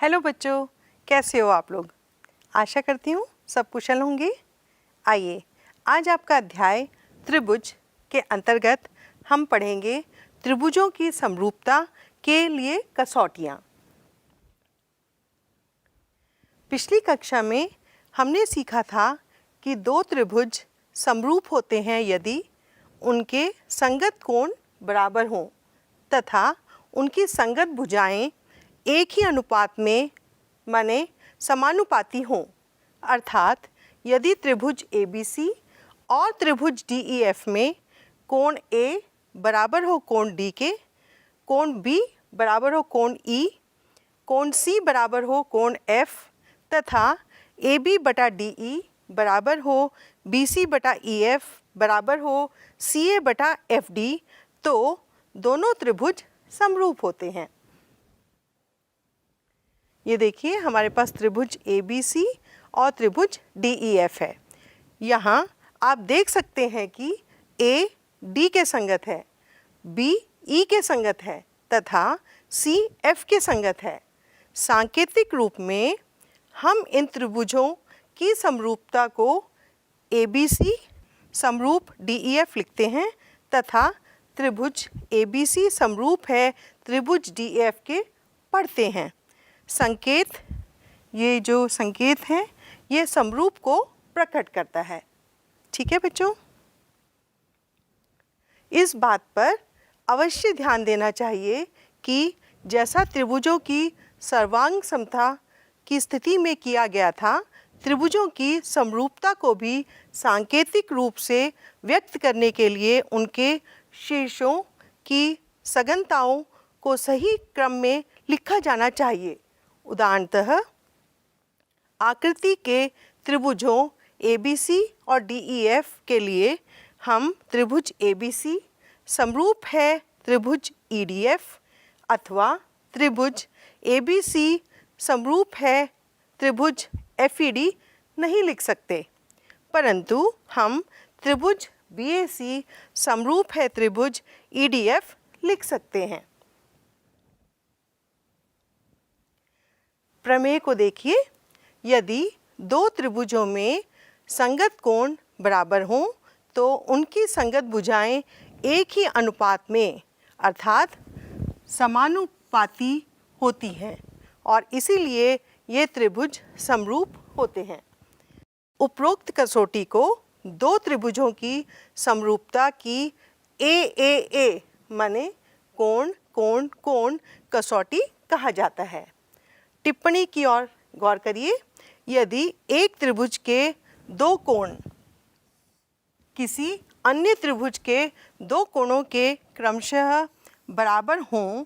Hello बच्चों, कैसे हो आप लोग। आशा करती हूँ सब कुशल होंगे। आइए आज आपका अध्याय त्रिभुज के अंतर्गत हम पढ़ेंगे त्रिभुजों की समरूपता के लिए कसौटियाँ। पिछली कक्षा में हमने सीखा था कि दो त्रिभुज समरूप होते हैं यदि उनके संगत कोण बराबर हों तथा उनकी संगत भुजाएं एक ही अनुपात में माने समानुपाती हों। अर्थात यदि त्रिभुज ABC और त्रिभुज DEF में कोण A बराबर हो कोण D के, कोण B बराबर हो कोण E, कोण C बराबर हो कोण F तथा AB बटा DE बराबर हो BC बटा EF बराबर हो CA बटा FD, तो दोनों त्रिभुज समरूप होते हैं। ये देखिए हमारे पास त्रिभुज ABC और त्रिभुज DEF है। यहाँ आप देख सकते हैं कि A D के संगत है, B E के संगत है तथा C F के संगत है। सांकेतिक रूप में हम इन त्रिभुजों की समरूपता को ABC समरूप DEF लिखते हैं तथा त्रिभुज ABC समरूप है त्रिभुज DEF के पढ़ते हैं। संकेत, ये जो संकेत है ये समरूप को प्रकट करता है। ठीक है बच्चों, इस बात पर अवश्य ध्यान देना चाहिए कि जैसा त्रिभुजों की सर्वांग समता की स्थिति में किया गया था, त्रिभुजों की समरूपता को भी सांकेतिक रूप से व्यक्त करने के लिए उनके शीर्षों की सघनताओं को सही क्रम में लिखा जाना चाहिए। उदाहरणतः आकृति के त्रिभुजों ABC और DEF के लिए हम त्रिभुज ABC समरूप है त्रिभुज EDF अथवा त्रिभुज ABC समरूप है त्रिभुज FED नहीं लिख सकते, परंतु हम त्रिभुज BAC समरूप है त्रिभुज EDF लिख सकते हैं। प्रमेय को देखिए, यदि दो त्रिभुजों में संगत कोण बराबर हों तो उनकी संगत भुजाएं एक ही अनुपात में अर्थात समानुपाती होती हैं और इसीलिए ये त्रिभुज समरूप होते हैं। उपरोक्त कसौटी को दो त्रिभुजों की समरूपता की AAA माने कोण कोण कोण कसौटी कहा जाता है। टिप्पणी की ओर गौर करिए, यदि एक त्रिभुज के दो कोण किसी अन्य त्रिभुज के दो कोणों के क्रमशः बराबर हों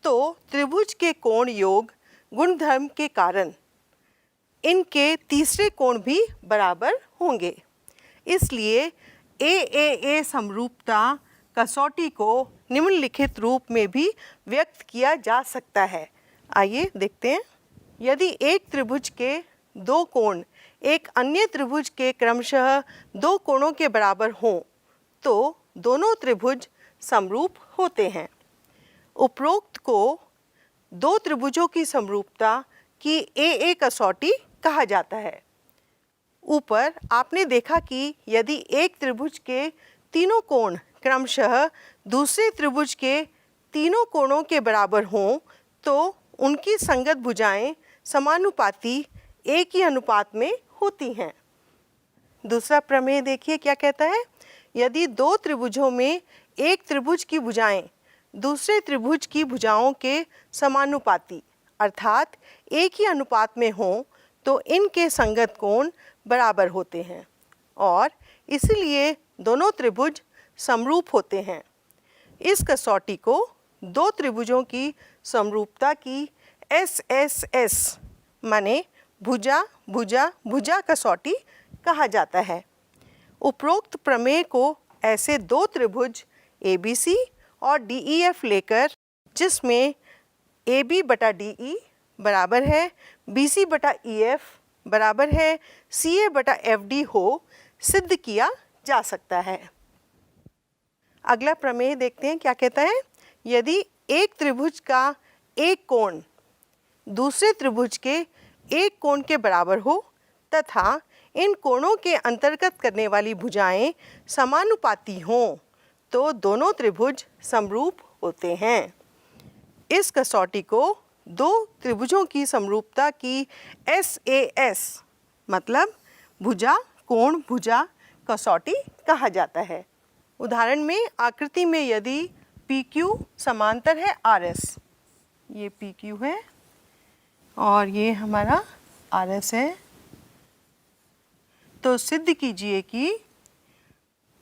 तो त्रिभुज के कोण योग गुणधर्म के कारण इनके तीसरे कोण भी बराबर होंगे। इसलिए AAA समरूपता कसौटी को निम्नलिखित रूप में भी व्यक्त किया जा सकता है। आइए देखते हैं। यदि एक त्रिभुज के दो कोण एक अन्य त्रिभुज के क्रमशः दो कोणों के बराबर हों तो दोनों त्रिभुज समरूप होते हैं। उपरोक्त को दो त्रिभुजों की समरूपता की AA कसौटी कहा जाता है। ऊपर आपने देखा कि यदि एक त्रिभुज के तीनों कोण क्रमशः दूसरे त्रिभुज के तीनों कोणों के बराबर हों तो उनकी संगत भुजाएं समानुपाती एक ही अनुपात में होती हैं। दूसरा प्रमेय देखिए क्या कहता है, यदि दो त्रिभुजों में एक त्रिभुज की भुजाएं दूसरे त्रिभुज की भुजाओं के समानुपाती अर्थात एक ही अनुपात में हों तो इनके संगत कोण बराबर होते हैं और इसलिए दोनों त्रिभुज समरूप होते हैं। इस कसौटी को दो त्रिभुजों की समरूपता की SSS माने भुजा भुजा भुजा कसौटी कहा जाता है। उपरोक्त प्रमेय को ऐसे दो त्रिभुज ABC और DEF लेकर जिसमें AB बटा DE बराबर है BC बटा EF बराबर है CA बटा FD हो सिद्ध किया जा सकता है। अगला प्रमेय देखते हैं क्या कहता है। यदि एक त्रिभुज का एक कोण दूसरे त्रिभुज के एक कोण के बराबर हो तथा इन कोणों के अंतर्गत करने वाली भुजाएं समानुपाती हों तो दोनों त्रिभुज समरूप होते हैं। इस कसौटी को दो त्रिभुजों की समरूपता की SAS मतलब भुजा कोण भुजा कसौटी कहा जाता है। उदाहरण में आकृति में यदि PQ समांतर है RS, ये PQ है और ये हमारा RS है, तो सिद्ध कीजिए कि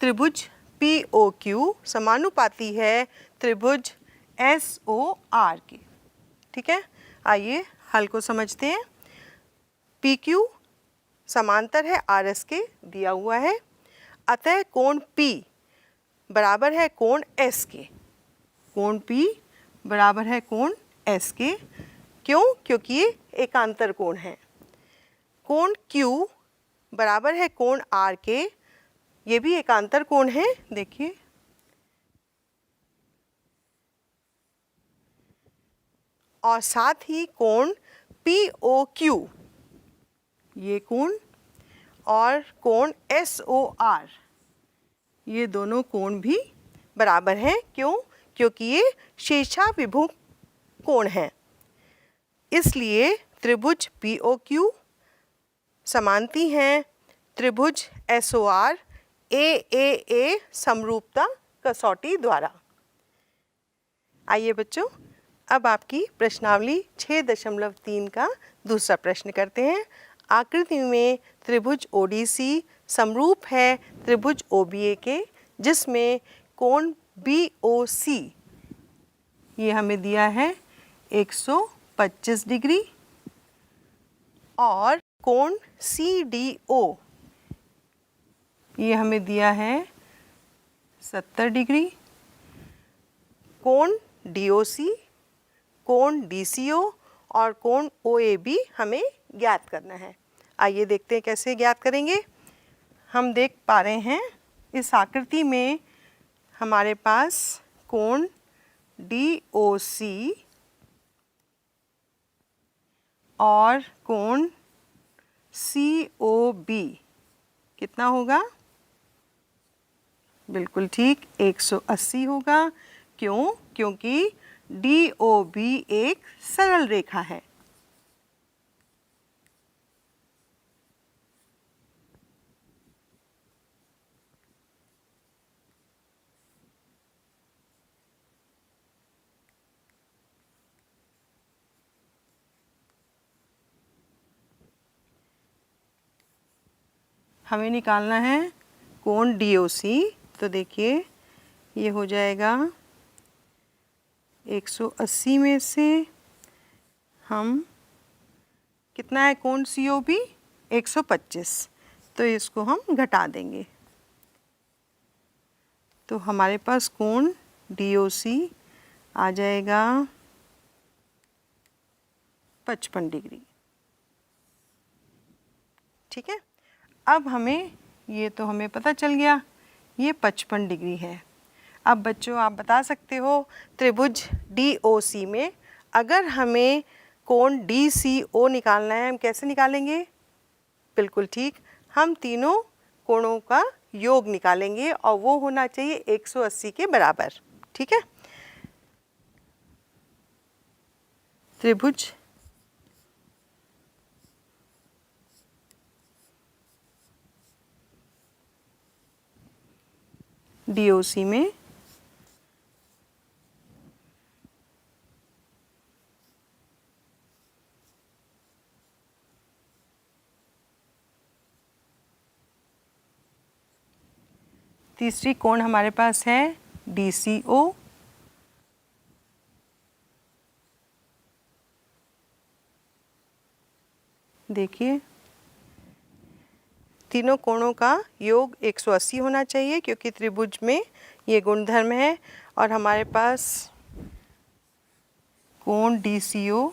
त्रिभुज POQ समानुपाती है त्रिभुज SOR के। ठीक है, आइए हल को समझते हैं। PQ समांतर है RS के, दिया हुआ है, अतः कोण P बराबर है कोण S के। कोण P बराबर है कोण S के। क्यों? क्योंकि ये एकांतर कोण है। कोण Q बराबर है कोण R के, ये भी एकांतर कोण है, देखिए। और साथ ही कोण POQ, ये कोण, और कोण SOR, ये दोनों कोण भी बराबर हैं। क्यों? क्योंकि ये शीर्षाभिमुख कोण हैं। इसलिए त्रिभुज POQ समांती हैं त्रिभुज SOR AAA समरूपता कसौटी द्वारा। आइए बच्चों, अब आपकी प्रश्नावली 6.3 का दूसरा प्रश्न करते हैं। आकृति में त्रिभुज ODC समरूप है त्रिभुज OBA के, जिसमें कोण BOC ये हमें दिया है 125 डिग्री और कोण CDO ये हमें दिया है 70 डिग्री। कोण DOC, कोण DCO और कोण OAB हमें ज्ञात करना है। आइए देखते हैं कैसे ज्ञात करेंगे। हम देख पा रहे हैं इस आकृति में हमारे पास कोण DOC और कोण COB कितना होगा? बिल्कुल ठीक, 180 होगा। क्यों? क्योंकि DOB एक सरल रेखा है। हमें निकालना है कोण DOC, तो देखिए ये हो जाएगा 180 में से हम कितना है कोण COB 125, तो इसको हम घटा देंगे तो हमारे पास कोण DOC आ जाएगा 55 डिग्री। ठीक है, अब हमें ये तो हमें पता चल गया ये 55 डिग्री है। अब बच्चों आप बता सकते हो त्रिभुज DOC में अगर हमें कोण DCO निकालना है, हम कैसे निकालेंगे? बिल्कुल ठीक, हम तीनों कोणों का योग निकालेंगे और वो होना चाहिए 180 के बराबर। ठीक है, त्रिभुज DOC में तीसरी कोण हमारे पास है DCO, देखिए तीनों कोणों का योग 180 होना चाहिए क्योंकि त्रिभुज में ये गुणधर्म है। और हमारे पास कोण DCO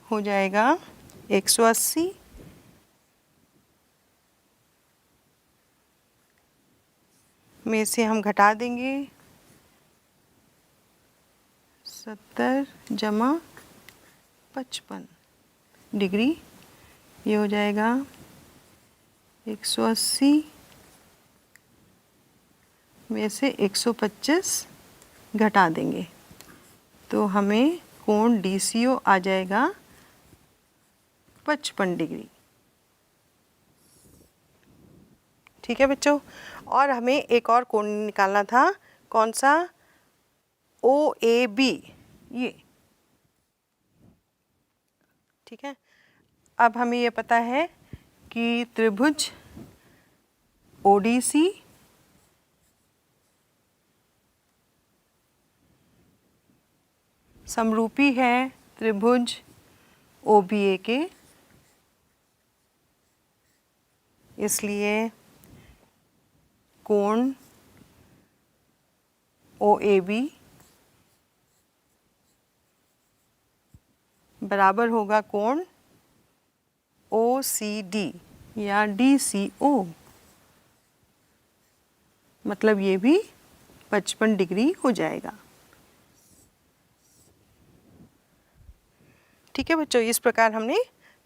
हो जाएगा 180 में से हम घटा देंगे 70 जमा 55 डिग्री। ये हो जाएगा 180 में से 125 घटा देंगे तो हमें कोण DCO आ जाएगा 55 डिग्री। ठीक है बच्चों, और हमें एक और कोण निकालना था, कौन सा? OAB, ये। ठीक है, अब हमें ये पता है कि त्रिभुज ODC समरूपी है त्रिभुज OBA के, इसलिए कोण OAB बराबर होगा कोण OCD या DCO, मतलब ये भी 55 डिग्री हो जाएगा। ठीक है बच्चों, इस प्रकार हमने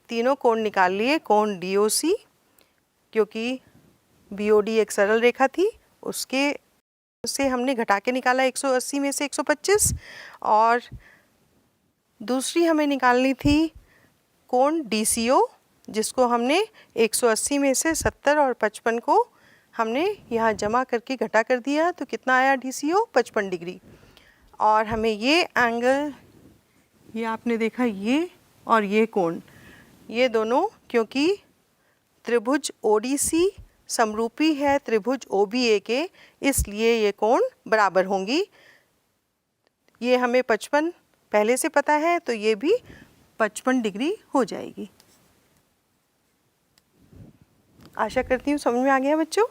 तीनों कोण निकाल लिए। कोण DOC, क्योंकि BOD एक सरल रेखा थी, उसके से हमने घटा के निकाला 180 में से 125, और दूसरी हमें निकालनी थी कोण DCO, जिसको हमने 180 में से 70 और 55 को हमने यहाँ जमा करके घटा कर दिया, तो कितना आया DCO? 55 डिग्री। और हमें ये एंगल, ये आपने देखा, ये और ये कोण, ये दोनों क्योंकि त्रिभुज ODC समरूपी है त्रिभुज OBA के, इसलिए ये कोण बराबर होंगी। ये हमें 55 पहले से पता है, तो ये भी 55 डिग्री हो जाएगी। आशा करती हूँ समझ में आ गया बच्चों।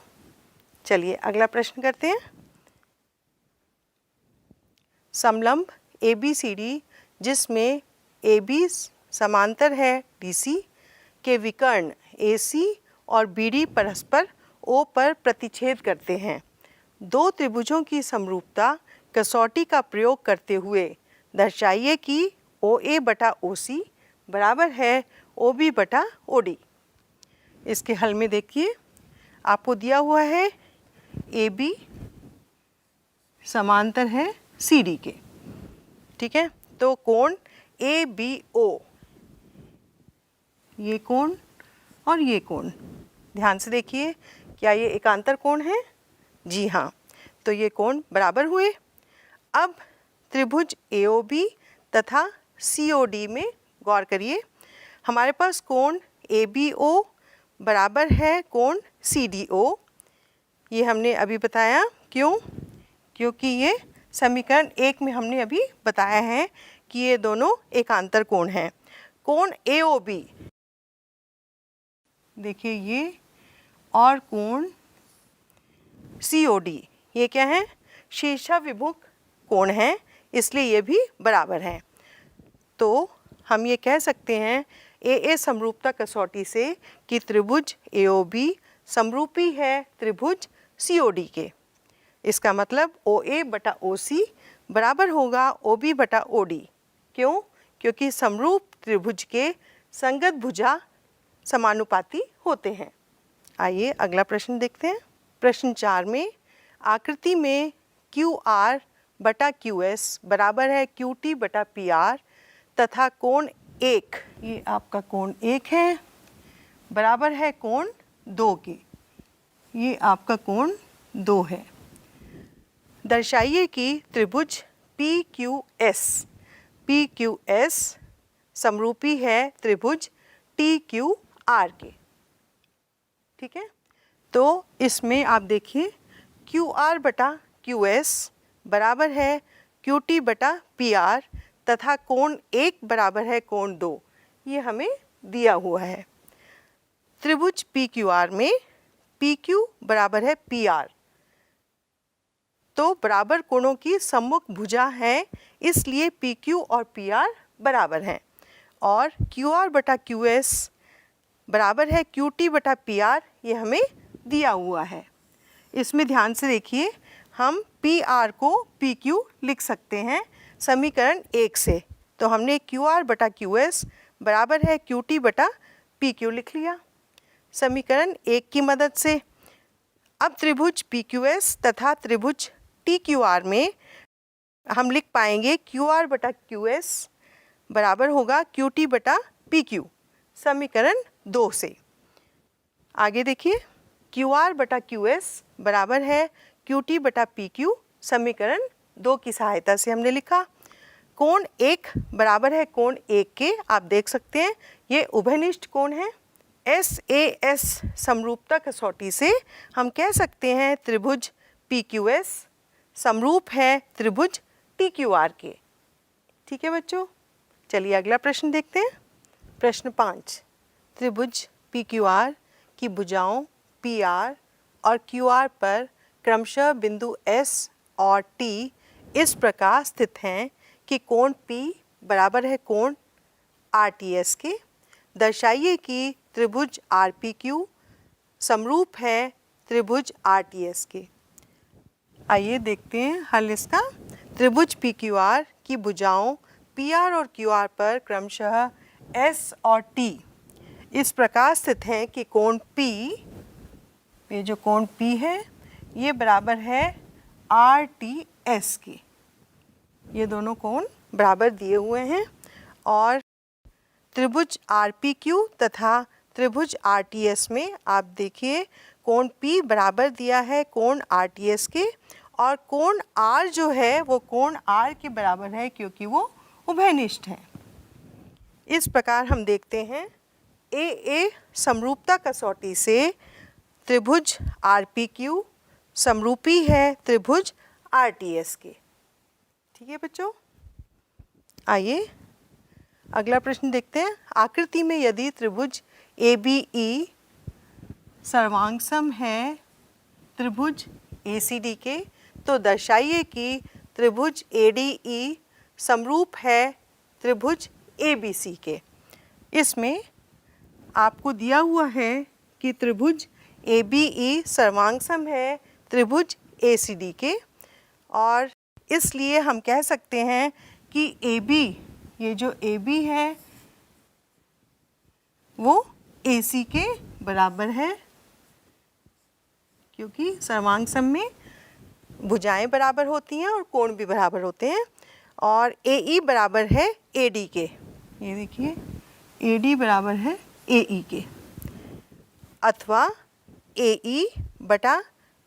चलिए अगला प्रश्न करते हैं। समलंब ABCD जिसमें AB समांतर है DC के विकर्ण AC और BD परस्पर O पर प्रतिच्छेद करते हैं। दो त्रिभुजों की समरूपता कसौटी का प्रयोग करते हुए दर्शाइए कि OA बटा OC बराबर है OB बटा OD। इसके हल में देखिए, आपको दिया हुआ है AB समांतर है CD के। ठीक है, तो कोण ABO, ये कोण और ये कोण, ध्यान से देखिए, क्या ये एकांतर कोण है? जी हाँ, तो ये कोण बराबर हुए। अब त्रिभुज AOB तथा COD में गौर करिए। हमारे पास कोण ABO बराबर है कोण CDO। ये हमने अभी बताया, क्यों? क्योंकि ये समीकरण 1 में हमने अभी बताया है कि ये दोनों एकांतर कोण हैं। कोण AOB देखिए ये, और कोण COD, ये क्या है? शीर्षाभिमुख कोण है, इसलिए ये भी बराबर हैं। तो हम ये कह सकते हैं AA समरूपता कसौटी से कि त्रिभुज AOB समरूपी है त्रिभुज COD के। इसका मतलब OA बटा OC बराबर होगा OB बटा OD। क्यों? क्योंकि समरूप त्रिभुज के संगत भुजा समानुपाती होते हैं। आइए अगला प्रश्न देखते हैं। प्रश्न 4 में आकृति में QR बटा QS बराबर है QT बटा PR तथा कोण 1, ये आपका कोण 1 है, बराबर है कोण 2 के। ये आपका कोण 2 है। दर्शाइए कि त्रिभुज PQS समरूपी है त्रिभुज TQR के। ठीक है, तो इसमें आप देखिए QR बटा QS बराबर है QT बटा PR तथा कोण 1 बराबर है कोण 2, ये हमें दिया हुआ है। त्रिभुज PQR में PQ बराबर है PR, तो बराबर कोणों की सम्मुख भुजा है, इसलिए PQ और PR बराबर हैं। और QR बटा QS बराबर है QT बटा PR, ये हमें दिया हुआ है। इसमें ध्यान से देखिए, हम PR को PQ लिख सकते हैं समीकरण 1 से। तो हमने QR बटा QS बराबर है QT बटा PQ लिख लिया समीकरण 1 की मदद से। अब त्रिभुज PQS तथा त्रिभुज TQR में हम लिख पाएंगे QR बटा QS बराबर होगा QT बटा PQ समीकरण 2 से। आगे देखिए, QR बटा QS बराबर है QT बटा PQ समीकरण 2 की सहायता से हमने लिखा। कोण 1 बराबर है कोण 1 के, आप देख सकते हैं ये उभयनिष्ठ कोण है। SAS समरूपता कसौटी से हम कह सकते हैं त्रिभुज PQS समरूप है त्रिभुज TQR के। ठीक है बच्चों, चलिए अगला प्रश्न देखते हैं। प्रश्न 5, त्रिभुज PQR की भुजाओं PR और QR पर क्रमशः बिंदु S और T इस प्रकार स्थित हैं कि कोण P बराबर है कोण RTS के। दर्शाइए कि त्रिभुज RPQ समरूप है त्रिभुज RTS के। आइए देखते हैं हल इसका। त्रिभुज PQR की भुजाओं PR और QR पर क्रमशः S और T इस प्रकार स्थित हैं कि कोण P, ये जो कोण P है ये बराबर है RTS के। ये दोनों कोण बराबर दिए हुए हैं और त्रिभुज RPQ तथा त्रिभुज RTS में आप देखिए कोण P बराबर दिया है कोण RTS के और कोण R जो है वो कोण R के बराबर है क्योंकि वो उभयनिष्ठ है। इस प्रकार हम देखते हैं AA समरूपता कसौटी से त्रिभुज RPQ समरूपी है त्रिभुज RTS के। ठीक है बच्चों, आइए अगला प्रश्न देखते हैं। आकृति में यदि त्रिभुज ABE सर्वांगसम है त्रिभुज ACD के, तो दर्शाइए कि त्रिभुज ADE समरूप है त्रिभुज ABC के। इसमें आपको दिया हुआ है कि त्रिभुज ABE सर्वांगसम है त्रिभुज ACD के और इसलिए हम कह सकते हैं कि AB, ये जो AB है वो AC के बराबर है क्योंकि सर्वांगसम में भुजाएं बराबर होती हैं और कोण भी बराबर होते हैं। और AE बराबर है AD के, ये देखिए AD बराबर है AE के, अथवा AE बटा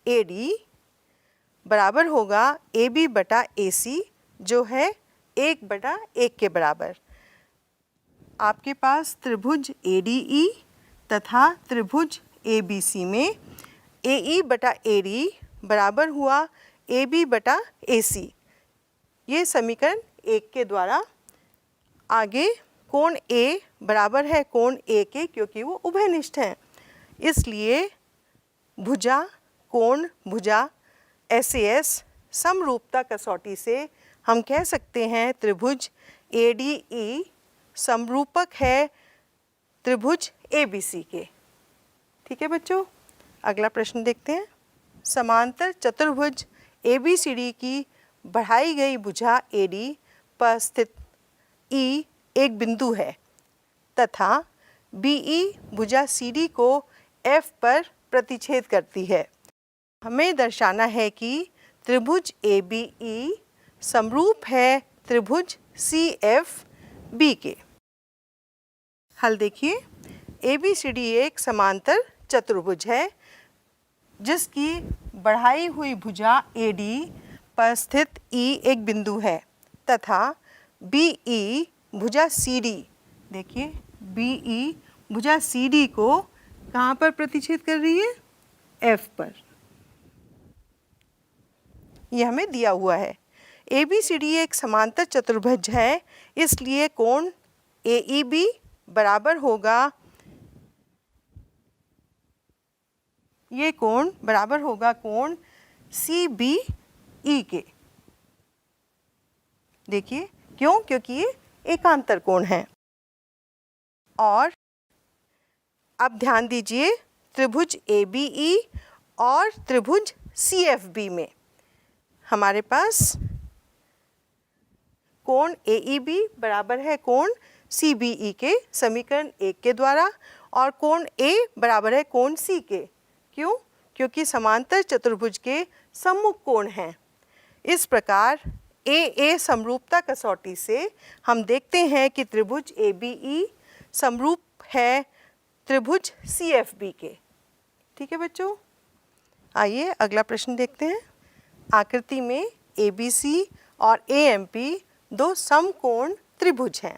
AD बराबर होगा AB बटा AC जो है 1 बटा 1 के बराबर। आपके पास त्रिभुज ADE तथा त्रिभुज ABC में AE बटा AD बराबर हुआ AB बटा AC, ये समीकरण 1 के द्वारा। आगे कोण A बराबर है कोण A के क्योंकि वो उभयनिष्ठ हैं, इसलिए भुजा कोण भुजा SAS समरूपता कसौटी से हम कह सकते हैं त्रिभुज ADE समरूपक है त्रिभुज ABC के। ठीक है बच्चों, अगला प्रश्न देखते हैं। समांतर चतुर्भुज ABCD की बढ़ाई गई भुजा AD पर स्थित E एक बिंदु है तथा BE भुजा CD को F पर प्रतिच्छेद करती है। हमें दर्शाना है कि त्रिभुज ABE समरूप है त्रिभुज CFB के। हल देखिए, ABCD एक समांतर चतुर्भुज है जिसकी बढ़ाई हुई भुजा AD पर स्थित E एक बिंदु है तथा BE भुजा CD, देखिए BE भुजा CD को कहाँ पर प्रतिच्छेद कर रही है? F पर। यह हमें दिया हुआ है। ABCD एक समांतर चतुर्भुज है, इसलिए कोण AEB बराबर होगा, ये कोण बराबर होगा कोण CBE के। देखिए क्यों? क्योंकि ये एकांतर कोण है। और अब ध्यान दीजिए त्रिभुज ABE और त्रिभुज CFB में हमारे पास कोण AEB बराबर है कोण CBE के समीकरण 1 के द्वारा, और कोण A बराबर है कोण C के। क्यों? क्योंकि समांतर चतुर्भुज के सम्मुख कोण हैं। इस प्रकार AA समरूपता कसौटी से हम देखते हैं कि त्रिभुज ABE समरूप है त्रिभुज CFB के। ठीक है बच्चों, आइए अगला प्रश्न देखते हैं। आकृति में ABC और AMP दो समकोण त्रिभुज हैं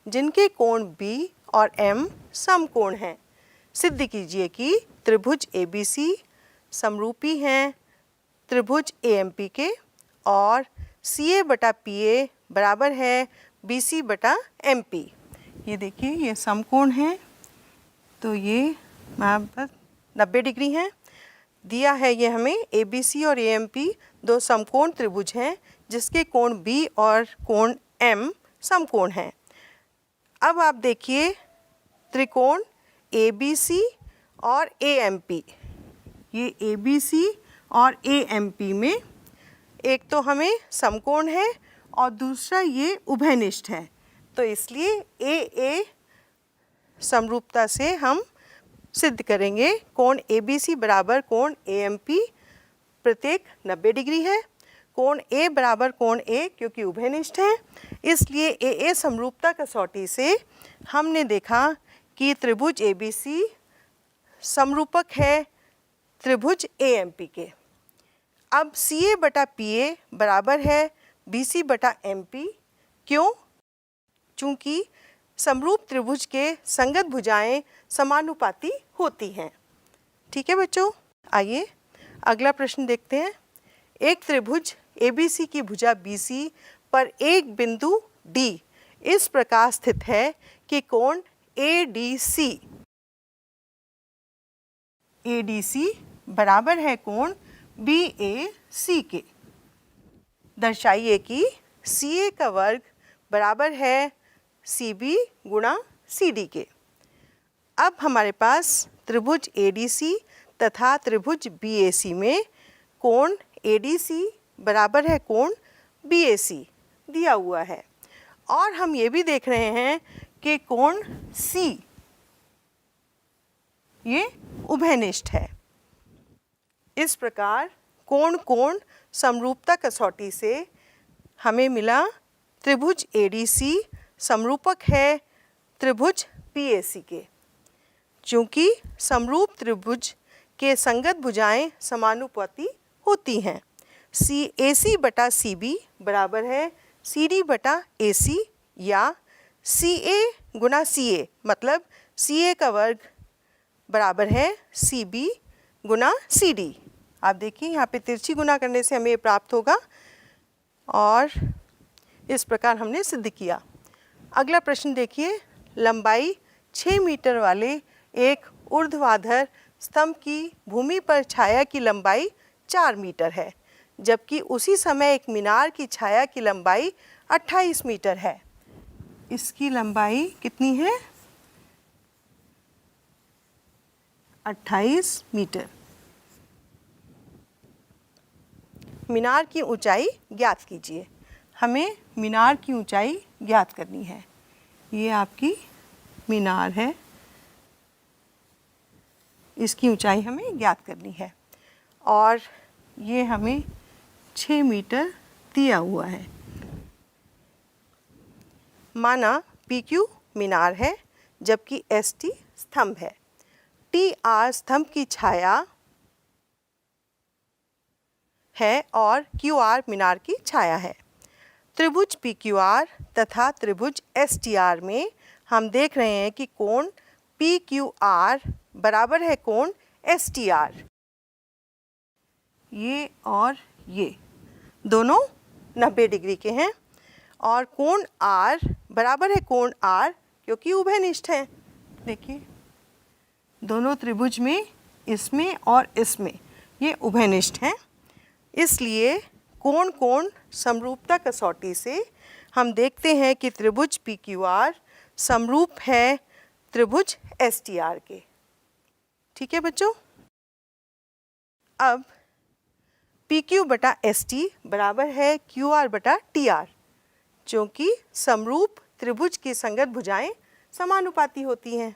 जिनके कोण B और M समकोण हैं। सिद्ध कीजिए कि त्रिभुज ABC समरूपी हैं त्रिभुज AMP के और CA बटा PA बराबर है BC बटा MP। ये देखिए, ये समकोण है, तो ये यहाँ पर 90 डिग्री है दिया है। ये हमें ABC और AMP दो समकोण त्रिभुज हैं जिसके कोण B और कोण M समकोण हैं। अब आप देखिए त्रिकोण ABC और AMP, ये ABC और AMP में एक तो हमें समकोण है और दूसरा ये उभयनिष्ठ है, तो इसलिए AA समरूपता से हम सिद्ध करेंगे कोण ABC बराबर कोण AMP प्रत्येक 90 डिग्री है। कोण A बराबर कोण A क्योंकि उभयनिष्ठ है, इसलिए AA समरूपता कसौटी से हमने देखा कि त्रिभुज ABC समरूपक है त्रिभुज AMP के। अब CA बटा PA बराबर है BC बटा MP। क्यों? चूँकि समरूप त्रिभुज के संगत भुजाएं समानुपाती होती हैं। ठीक है बच्चों, आइए अगला प्रश्न देखते हैं। एक त्रिभुज ABC की भुजा BC पर एक बिंदु D इस प्रकार स्थित है कि कोण ADC बराबर है कोण BAC के। दर्शाइए कि CA का वर्ग बराबर है CB गुणा CD के। अब हमारे पास त्रिभुज ADC तथा त्रिभुज BAC में कोण ADC बराबर है कोण BAC दिया हुआ है, और हम ये भी देख रहे हैं कि कोण C ये उभयनिष्ठ है। इस प्रकार कोण कोण समरूपता कसौटी से हमें मिला त्रिभुज ADC समरूपक है त्रिभुज BAC के। चूँकि समरूप त्रिभुज के संगत भुजाएं समानुपाती होती हैं। AC बटा CB बराबर है CD बटा AC या CA गुना CA, मतलब CA का वर्ग बराबर है CB गुना CD। आप देखिए यहाँ पे तिरछी गुना करने से हमें प्राप्त होगा, और इस प्रकार हमने सिद्ध किया। अगला प्रश्न देखिए। लंबाई 6 मीटर वाले एक ऊर्ध्वाधर स्तंभ की भूमि पर छाया की लंबाई 4 मीटर है, जबकि उसी समय एक मीनार की छाया की लंबाई 28 मीटर है। इसकी लंबाई कितनी है? 28 मीटर। मीनार की ऊंचाई ज्ञात कीजिए। हमें मीनार की ऊंचाई ज्ञात करनी है। ये आपकी मीनार है, इसकी ऊंचाई हमें ज्ञात करनी है, और ये हमें 6 मीटर दिया हुआ है। माना PQ मीनार है जबकि ST स्तंभ है। TR स्तंभ की छाया है और QR मीनार की छाया है। त्रिभुज PQR तथा त्रिभुज STR में हम देख रहे हैं कि कोण PQR बराबर है कोण STR। ये और ये दोनों 90 डिग्री के हैं, और कोण R बराबर है कोण R क्योंकि उभयनिष्ठ है। देखिए दोनों त्रिभुज में, इसमें और इसमें, ये उभयनिष्ठ हैं। इसलिए कोण कोण समरूपता कसौटी से हम देखते हैं कि त्रिभुज PQR समरूप है त्रिभुज STR के। ठीक है बच्चों, अब PQ बटा ST बराबर है QR बटा TR। क्योंकि समरूप त्रिभुज की संगत भुजाएं समानुपाती होती हैं।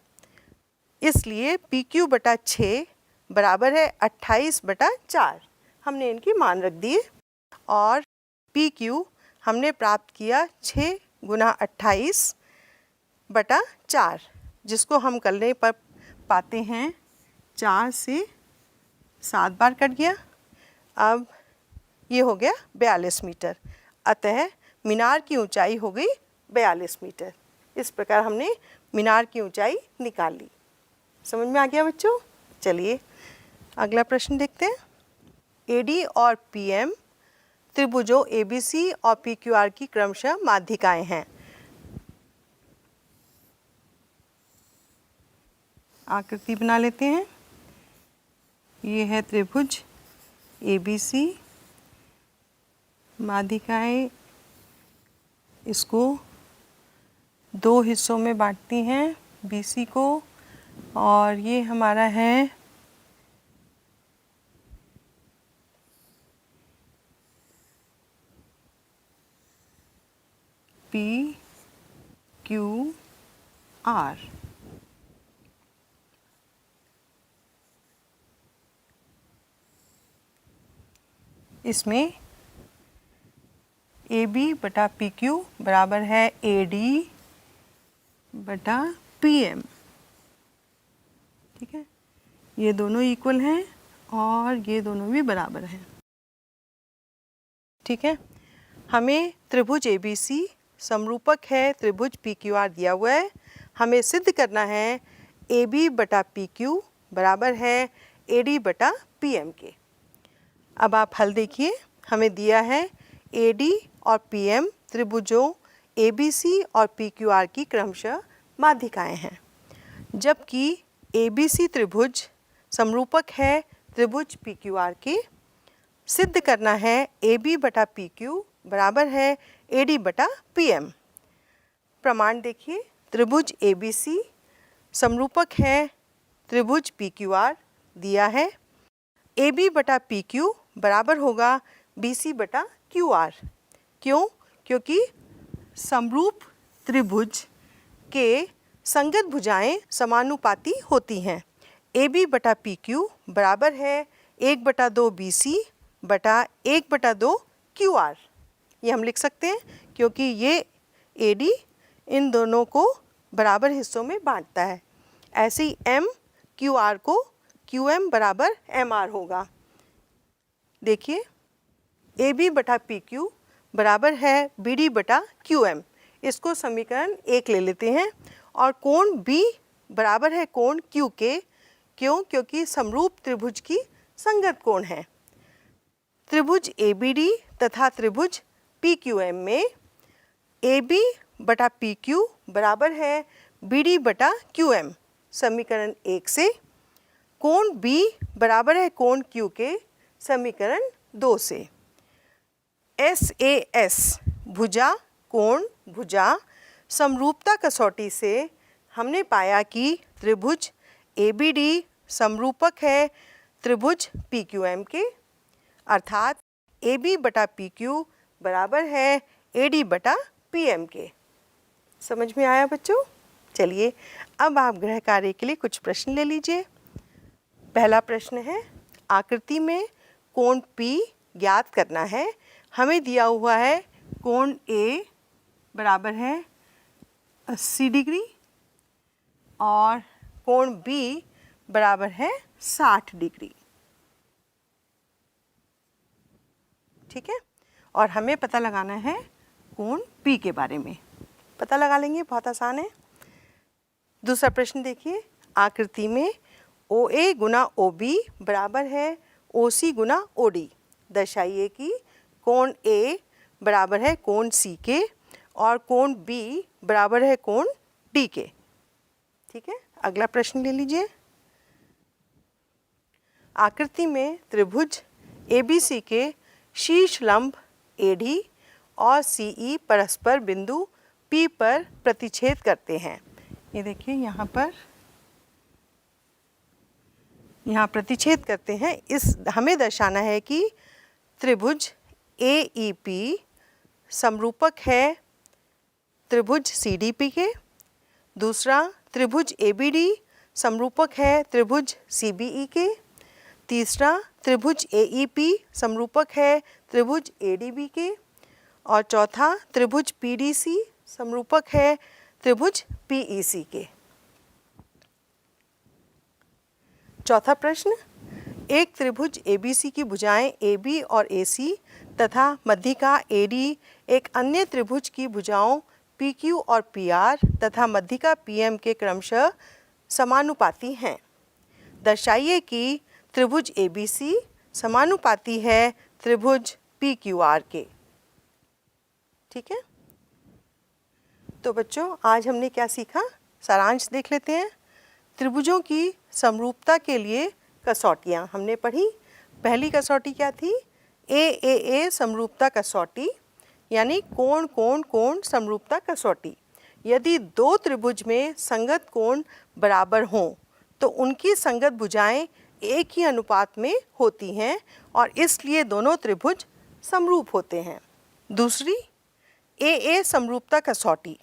इसलिए PQ बटा 6 बराबर है 28 बटा 4। हमने इनकी मान रख दिए और PQ हमने प्राप्त किया 6 गुना 28 बटा 4, जिसको हम करने पर पाते हैं 4 से 7 बार कट गया। अब ये हो गया 42 मीटर। अतः मीनार की ऊंचाई हो गई 42 मीटर। इस प्रकार हमने मीनार की ऊंचाई निकाल ली। समझ में आ गया बच्चों? चलिए अगला प्रश्न देखते हैं। AD और PM त्रिभुजों ABC और PQR की क्रमशः माध्यिकाएं हैं। आकृति बना लेते हैं। ये है त्रिभुज ABC, माध्यिकाएं इसको 2 हिस्सों में बांटती हैं, BC को, और ये हमारा है PQR। इसमें AB बटा PQ बराबर है AD बटा PM। ठीक है, ये दोनों इक्वल हैं और ये दोनों भी बराबर हैं। ठीक है, हमें त्रिभुज ABC समरूपक है त्रिभुज PQR दिया हुआ है। हमें सिद्ध करना है AB बटा PQ बराबर है AD बटा PM के। अब आप हल देखिए। हमें दिया है AD और PM त्रिभुजों ABC और PQR की क्रमशः माध्यिकाएं हैं, जबकि ABC त्रिभुज समरूपक है त्रिभुज PQR के। सिद्ध करना है AB बटा PQ बराबर है AD बटा PM। प्रमाण देखिए। त्रिभुज ABC समरूपक है त्रिभुज PQR दिया है। AB बटा PQ बराबर होगा BC बटा QR। क्यों? क्योंकि समरूप त्रिभुज के संगत भुजाएं समानुपाती होती हैं। AB बटा PQ बराबर है 1 बटा 2 BC बटा 1 बटा 2 QR। ये हम लिख सकते हैं क्योंकि ये AD इन दोनों को बराबर हिस्सों में बांटता है। ऐसे ही M QR को QM बराबर MR होगा। देखिए AB बटा PQ बराबर है BD बटा QM। इसको समीकरण 1 ले लेते हैं। और कोण B बराबर है कोण Q के। क्यों? क्योंकि समरूप त्रिभुज की संगत कोण है। त्रिभुज ABD तथा त्रिभुज PQM में AB बटा PQ बराबर है BD बटा QM। समीकरण 1 से कोण B बराबर है कोण Q के। समीकरण 2 से SAS भुजा कोण भुजा समरूपता कसौटी से हमने पाया कि त्रिभुज ABD समरूपक है त्रिभुज PQM के, अर्थात AB बटा PQ बराबर है AD बटा PM के। समझ में आया बच्चों? चलिए अब आप गृह कार्य के लिए कुछ प्रश्न ले लीजिए। पहला प्रश्न है, आकृति में कोण P ज्ञात करना है। हमें दिया हुआ है कोण A बराबर है 80 डिग्री और कोण B बराबर है 60 डिग्री। ठीक है, और हमें पता लगाना है कोण P के बारे में। पता लगा लेंगे, बहुत आसान है। दूसरा प्रश्न देखिए, आकृति में OA गुना OB बराबर है OC गुना OD। दर्शाइए कि कोण A बराबर है कोण C के और कोण B बराबर है कोण D के। ठीक है, अगला प्रश्न ले लीजिए। आकृति में त्रिभुज ABC के शीर्ष लंब AD और CE परस्पर बिंदु P पर प्रतिच्छेद करते हैं। ये देखिए यहाँ प्रतिच्छेद करते हैं। इस हमें दर्शाना है कि त्रिभुज AEP समरूपक है त्रिभुज CDP के। दूसरा, त्रिभुज ABD समरूपक है त्रिभुज CBE के। तीसरा, त्रिभुज AEP समरूपक है त्रिभुज ADB के। और चौथा, त्रिभुज PDC समरूपक है त्रिभुज PEC के। चौथा प्रश्न, एक त्रिभुज ABC की भुजाएं AB और AC तथा मध्यिका AD एक अन्य त्रिभुज की भुजाओं PQ और PR तथा मध्यिका PM के क्रमशः समानुपाती हैं। दर्शाइए कि त्रिभुज ABC समानुपाती है त्रिभुज PQR के। ठीक है, तो बच्चों आज हमने क्या सीखा, सारांश देख लेते हैं। त्रिभुजों की समरूपता के लिए कसौटियाँ हमने पढ़ी। पहली कसौटी क्या थी? AAA समरूपता कसौटी, यानी कोण कोण कोण समरूपता कसौटी। यदि दो त्रिभुज में संगत कोण बराबर हों तो उनकी संगत भुजाएं एक ही अनुपात में होती हैं और इसलिए दोनों त्रिभुज समरूप होते हैं। दूसरी, AA समरूपता कसौटी,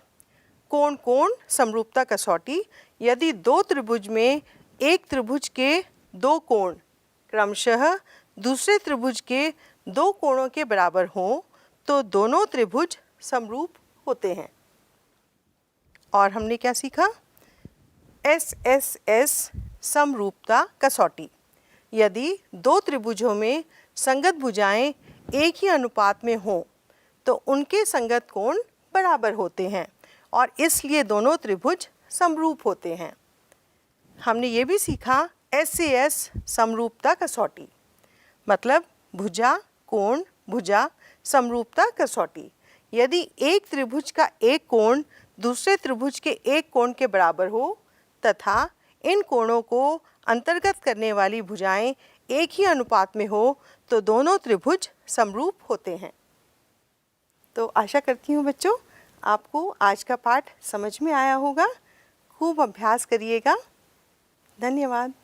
कोण कोण समरूपता कसौटी। यदि दो त्रिभुज में एक त्रिभुज के दो कोण क्रमशः दूसरे त्रिभुज के दो कोणों के बराबर हों तो दोनों त्रिभुज समरूप होते हैं। और हमने क्या सीखा? SSS समरूपता कसौटी, यदि दो त्रिभुजों में संगत भुजाएं एक ही अनुपात में हों तो उनके संगत कोण बराबर होते हैं और इसलिए दोनों त्रिभुज समरूप होते हैं। हमने ये भी सीखा SAS समरूपता कसौटी, मतलब भुजा कोण भुजा समरूपता कसौटी। यदि एक त्रिभुज का एक कोण दूसरे त्रिभुज के एक कोण के बराबर हो तथा इन कोणों को अंतर्गत करने वाली भुजाएं एक ही अनुपात में हो तो दोनों त्रिभुज समरूप होते हैं। तो आशा करती हूँ बच्चों आपको आज का पाठ समझ में आया होगा। खूब अभ्यास करिएगा। धन्यवाद।